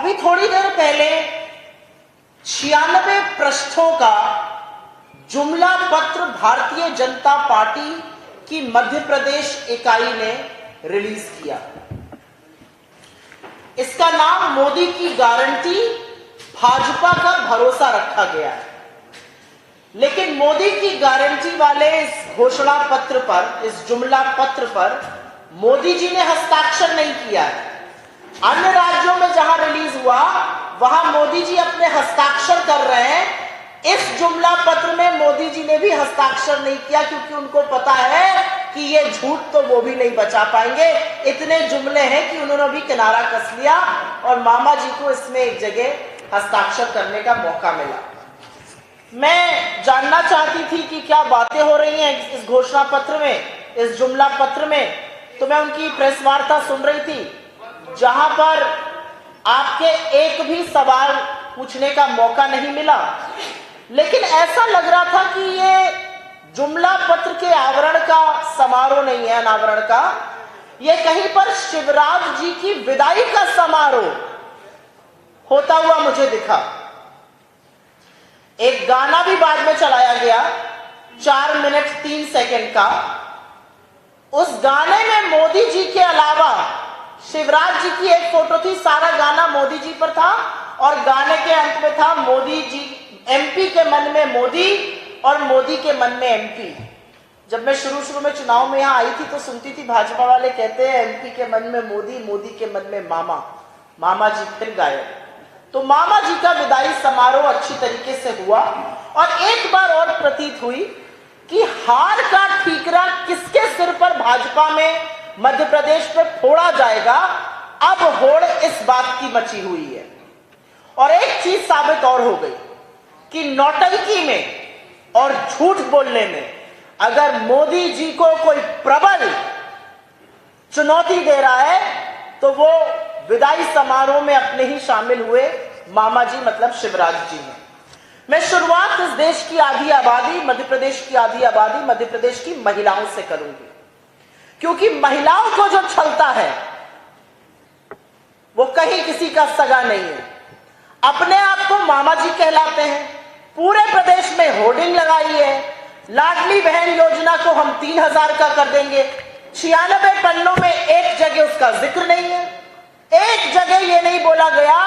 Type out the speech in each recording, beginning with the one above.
अभी थोड़ी देर पहले 96 पृष्ठों का जुमला पत्र भारतीय जनता पार्टी की मध्य प्रदेश इकाई ने रिलीज किया। इसका नाम मोदी की गारंटी, भाजपा का भरोसा रखा गया है। लेकिन मोदी की गारंटी वाले इस घोषणा पत्र पर, इस जुमला पत्र पर मोदी जी ने हस्ताक्षर नहीं किया है। अन्य राज्यों में जहां रिलीज हुआ वहां मोदी जी अपने हस्ताक्षर कर रहे हैं। इस जुमला पत्र में मोदी जी ने भी हस्ताक्षर नहीं किया, क्योंकि उनको पता है कि ये झूठ तो वो भी नहीं बचा पाएंगे। इतने जुमले हैं कि उन्होंने भी किनारा कस लिया और मामा जी को इसमें एक जगह हस्ताक्षर करने का मौका मिला। मैं जानना चाहती थी कि क्या बातें हो रही हैं इस घोषणा पत्र में, इस जुमला पत्र में। तो मैं उनकी प्रेस वार्ता सुन रही थी, जहां पर आपके एक भी सवाल पूछने का मौका नहीं मिला। लेकिन ऐसा लग रहा था कि ये जुमला पत्र के आवरण का समारोह नहीं है, अनावरण का। ये कहीं पर शिवराज जी की विदाई का समारोह होता हुआ मुझे दिखा। एक गाना भी बाद में चलाया गया 4 मिनट 3 सेकंड का। उस गाने में मोदी जी के अलावा शिवराज जी की एक फोटो थी। सारा गाना मोदी जी पर था और गाने के अंत में था मोदी जी, एमपी के मन में मोदी और मोदी के मन में एमपी। जब मैं शुरू में चुनाव में यहां आई थी तो सुनती थी भाजपा वाले कहते हैं एमपी के मन में मोदी, मोदी के मन में मामा, मामा जी फिर गायब। तो मामा जी का विदाई समारोह अच्छी तरीके से हुआ और एक बार और प्रतीत हुई कि हार का ठीकरा किसके सिर पर भाजपा में मध्य प्रदेश पर फोड़ा जाएगा। अब होड़ इस बात की मची हुई है। और एक चीज साबित और हो गई कि नौटंकी में और झूठ बोलने में अगर मोदी जी को कोई प्रबल चुनौती दे रहा है तो वो विदाई समारोह में अपने ही शामिल हुए मामा जी मतलब शिवराज जी हैं। मैं शुरुआत इस देश की आधी आबादी, मध्य प्रदेश की आधी आबादी, मध्य प्रदेश की महिलाओं से करूंगी, क्योंकि महिलाओं को जो छलता है वो कहीं किसी का सगा नहीं है। अपने आप को मामा जी कहलाते हैं, पूरे प्रदेश में होर्डिंग लगाई है, लाडली बहन योजना को हम 3000 का कर देंगे। 96 पन्नों में एक जगह उसका जिक्र नहीं है। एक जगह ये नहीं बोला गया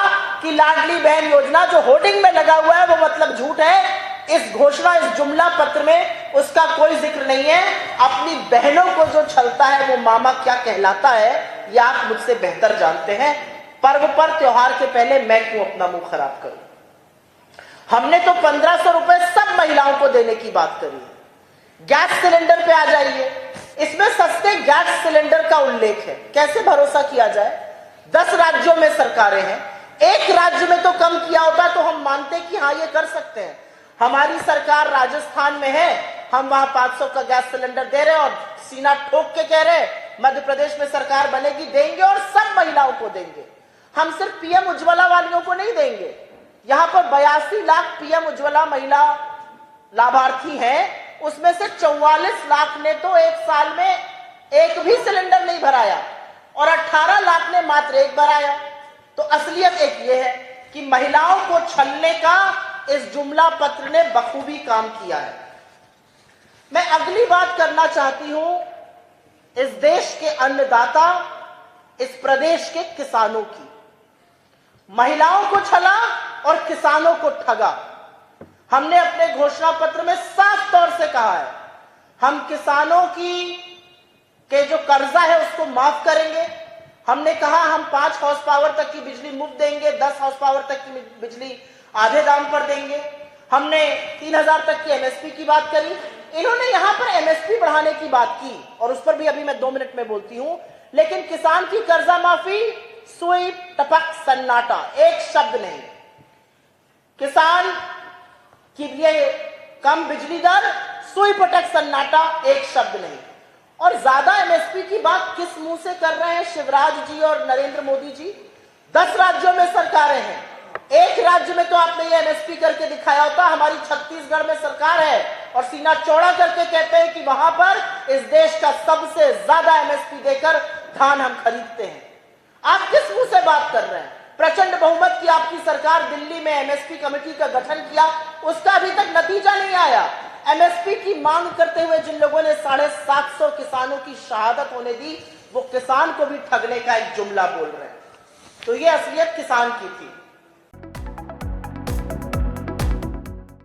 कि लाडली बहन योजना जो होर्डिंग में लगा हुआ है वो मतलब झूठ है। इस घोषणा, इस जुमला पत्र में उसका कोई जिक्र नहीं है। अपनी बहनों को जो छलता है वो मामा क्या कहलाता है ये आप मुझसे बेहतर जानते हैं। पर्व पर, त्योहार के पहले मैं क्यों अपना मुंह खराब करूं। हमने तो 1500 रुपए सब महिलाओं को देने की बात करी है। गैस सिलेंडर पे आ जाइए, इसमें सस्ते गैस सिलेंडर का उल्लेख है। कैसे भरोसा किया जाए? 10 राज्यों में सरकारें हैं, एक राज्य में तो कम किया होता तो हम मानते कि हाँ ये कर सकते हैं। हमारी सरकार राजस्थान में है, हम वहां 500 का गैस सिलेंडर दे रहे हैं और सीना ठोक के कह रहे हैं मध्य प्रदेश में सरकार बनेगी, देंगे और सब महिलाओं को देंगे। हम सिर्फ पीएम उज्ज्वला वालियों को नहीं देंगे। यहां पर 82 लाख पीएम उज्ज्वला महिला लाभार्थी हैं, उसमें से 44 लाख ने तो एक साल में एक भी सिलेंडर नहीं भराया और 18 लाख ने मात्र एक भराया। तो असलियत एक ये है कि महिलाओं को छलने का इस जुमला पत्र ने बखूबी काम किया है। मैं अगली बात करना चाहती हूं इस देश के अन्नदाता, इस प्रदेश के किसानों की। महिलाओं को छला और किसानों को ठगा। हमने अपने घोषणा पत्र में साफ तौर से कहा है हम किसानों के जो कर्जा है उसको माफ करेंगे। हमने कहा हम 5 हॉर्स पावर तक की बिजली मुफ्त देंगे, 10 हॉर्स पावर तक की बिजली आधे दाम पर देंगे। हमने 3000 तक की एमएसपी की बात करी। इन्होंने यहां पर एमएसपी बढ़ाने की बात की और उस पर भी अभी मैं 2 मिनट में बोलती हूं। लेकिन किसान की कर्जा माफी, सुई टपक सन्नाटा, एक शब्द नहीं। किसान की लिए कम बिजली दर, सुई पटक सन्नाटा, एक शब्द नहीं। और ज्यादा एमएसपी की बात किस मुंह से कर रहे हैं शिवराज जी और नरेंद्र मोदी जी? 10 राज्यों में सरकारें हैं, एक राज्य में तो आपने ये एमएसपी करके दिखाया होता। हमारी छत्तीसगढ़ में सरकार है और सीना चौड़ा करके कहते हैं कि वहां पर इस देश का सबसे ज्यादा एमएसपी देकर धान हम खरीदते हैं। आप किस मुंह से बात कर रहे हैं? प्रचंड बहुमत की आपकी सरकार दिल्ली में एमएसपी कमेटी का गठन किया, उसका अभी तक नतीजा नहीं आया। एमएसपी की मांग करते हुए जिन लोगों ने 750 किसानों की शहादत होने दी, वो किसान को भी ठगने का एक जुमला बोल रहे हैं। तो ये असलियत किसान की थी।